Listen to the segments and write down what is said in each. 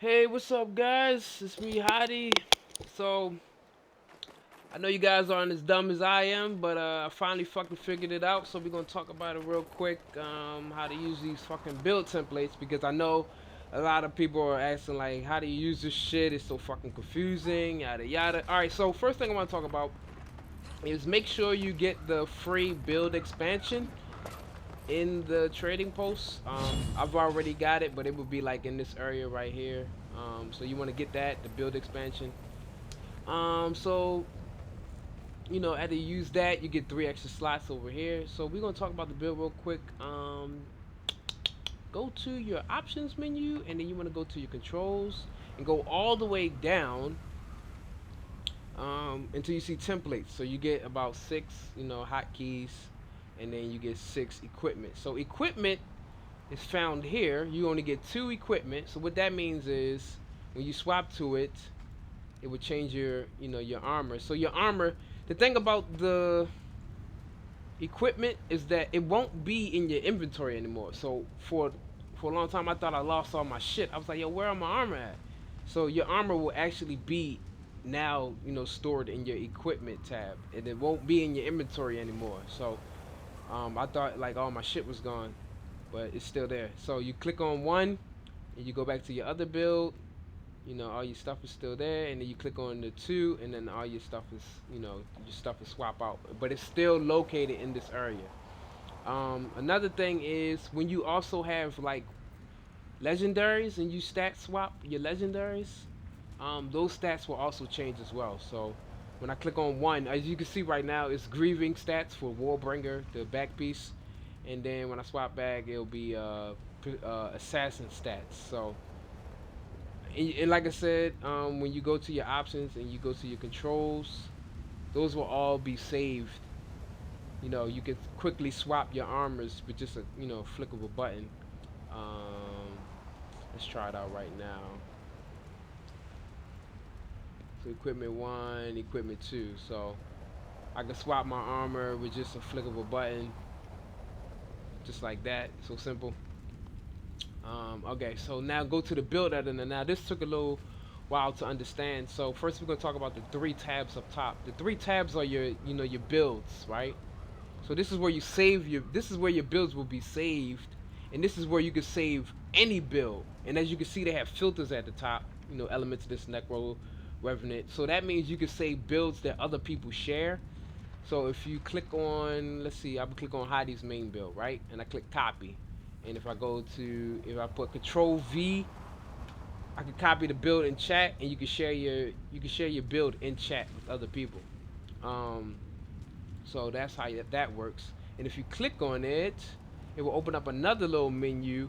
Hey, what's up, guys? It's me, Hadi. So, I know you guys aren't as dumb as I am, but I finally fucking figured it out. So, we're gonna talk about it real quick, how to use these fucking build templates, because I know a lot of people are asking, like, how do you use this shit? It's so fucking confusing, yada yada. Alright, so, first thing I wanna talk about is make sure you get the free build expansion in the trading post. I've already got it, but it would be like in this area right here. So you want to get that, the build expansion. So after you use that, you get 3 extra slots over here. So we're gonna talk about the build real quick. Go to your options menu, and then you want to go to your controls and go all the way down until you see templates. So you get about six, hotkeys, and then you get six equipment. So equipment is found here. You only get two equipment. So what that means is when you swap to it, it would change your armor. So your armor, the thing about the equipment is that it won't be in your inventory anymore. So for a long time I thought I lost all my shit. I was like, yo, where are my armor at? So your armor will actually be now, stored in your equipment tab, and it won't be in your inventory anymore. So I thought like all my shit was gone, but it's still there. So you click on one, and you go back to your other build. All your stuff is still there, and then you click on the two, and then all your stuff is, your stuff is swap out, but it's still located in this area. Another thing is when you also have like legendaries and you stat swap your legendaries, those stats will also change as well. So when I click on one, as you can see right now, it's grieving stats for Warbringer, the back piece, and then when I swap back, it'll be assassin stats. So and like I said, when you go to your options and you go to your controls, those will all be saved. You can quickly swap your armors with just a flick of a button. Um, let's try it out right now. So equipment one, equipment two. So I can swap my armor with just a flick of a button, just like that. So simple. Okay, so now go to the build editor. Now this took a little while to understand. So first we're gonna talk about the three tabs up top. The three tabs are your builds, right? So this is where you save your. This is where your builds will be saved, and this is where you can save any build. And as you can see, they have filters at the top. Elements of this Necro Revenant. So that means you can save builds that other people share. So if you click on, let's see, I would click on Hadi's main build, right? And I click copy. And if I put Control V, I can copy the build in chat, and you can share your build in chat with other people. Um, so that's how that works. And if you click on it, it will open up another little menu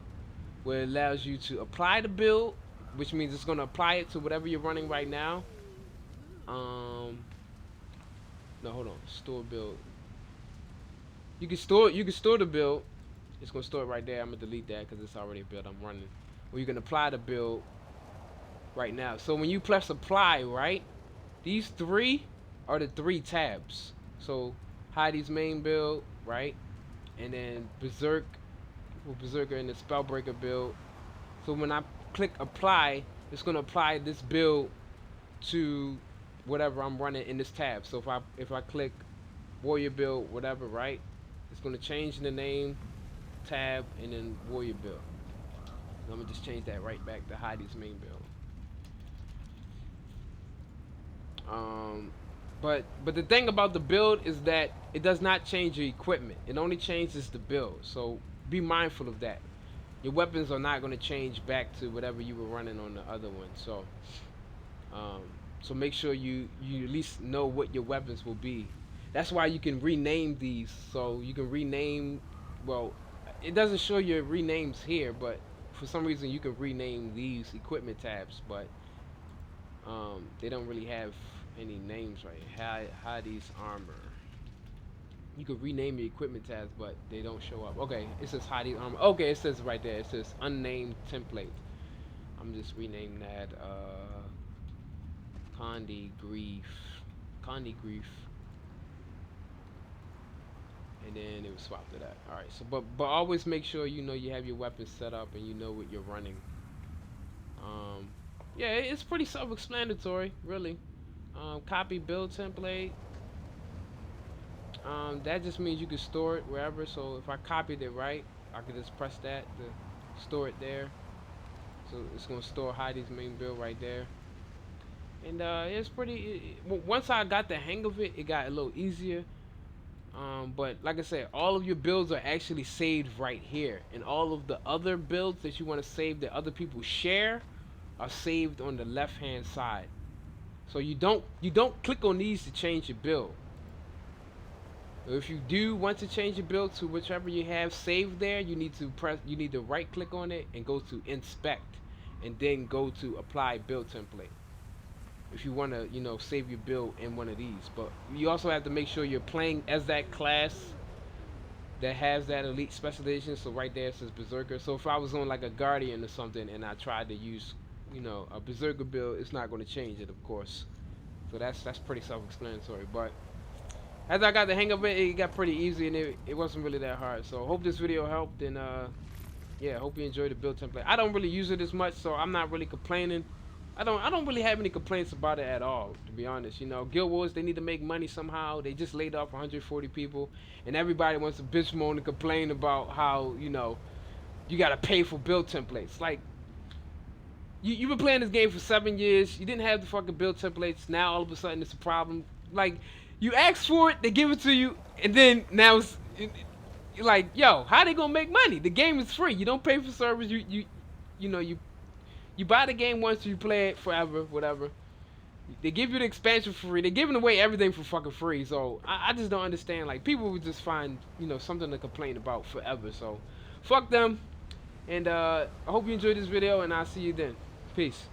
where it allows you to apply the build, which means it's gonna apply it to whatever you're running right now. Um, no, hold on, store build. You can store the build. It's gonna store it right there. I'm gonna delete that because it's already a build I'm running. Or you can apply the build right now. So when you press apply, right, these three are the three tabs. So Heidi's main build, right, and then Berserker and the Spellbreaker build. So when I click apply, it's gonna apply this build to whatever I'm running in this tab. So if I click Warrior build, whatever, right, it's gonna change the name tab and then Warrior build. I'm gonna just change that right back to Heidi's main build. Um, but the thing about the build is that it does not change your equipment. It only changes the build. So be mindful of that. Your weapons are not going to change back to whatever you were running on the other one. Um, so make sure you at least know what your weapons will be. That's why you can rename these. So you can rename. Well, it doesn't show your renames here, but for some reason you can rename these equipment tabs, but they don't really have any names right here. Hadi's armor. You could rename your equipment tabs, but they don't show up. Okay, it says Hadi's armor. Okay, it says right there. It says unnamed template. I'm just renaming that Condi Grief. Condi Grief. And then it was swapped to that. Alright, so but always make sure you have your weapons set up and you know what you're running. Yeah, it's pretty self-explanatory, really. Copy build template. That just means you can store it wherever. So if I copied it right, I could just press that to store it there. So it's gonna store Heidi's main build right there. And it's pretty. Once I got the hang of it, it got a little easier. But like I said, all of your builds are actually saved right here, and all of the other builds that you want to save that other people share are saved on the left hand side. So you don't click on these to change your build. If you do want to change your build to whichever you have saved there, you need to right click on it and go to inspect, and then go to apply build template. If you want to, save your build in one of these, but you also have to make sure you're playing as that class that has that elite specialization. So right there it says berserker. So if I was on like a guardian or something and I tried to use, a berserker build, it's not going to change it, of course. So that's pretty self-explanatory. But as I got the hang of it, it got pretty easy, and it wasn't really that hard. So I hope this video helped, and yeah, I hope you enjoyed the build template. I don't really use it as much, so I'm not really complaining. I don't really have any complaints about it at all, to be honest. Guild Wars, they need to make money somehow. They just laid off 140 people, and everybody wants to bitch moan and complain about how, you gotta pay for build templates. Like, you've been playing this game for 7 years. You didn't have the fucking build templates. Now all of a sudden it's a problem. Like, you ask for it, they give it to you, and then now you're like, yo, how they gonna make money? The game is free. You don't pay for servers. You buy the game once, you play it forever, whatever. They give you the expansion for free. They're giving away everything for fucking free. So I just don't understand. Like, people would just find something to complain about forever. So fuck them. And I hope you enjoyed this video, and I'll see you then. Peace.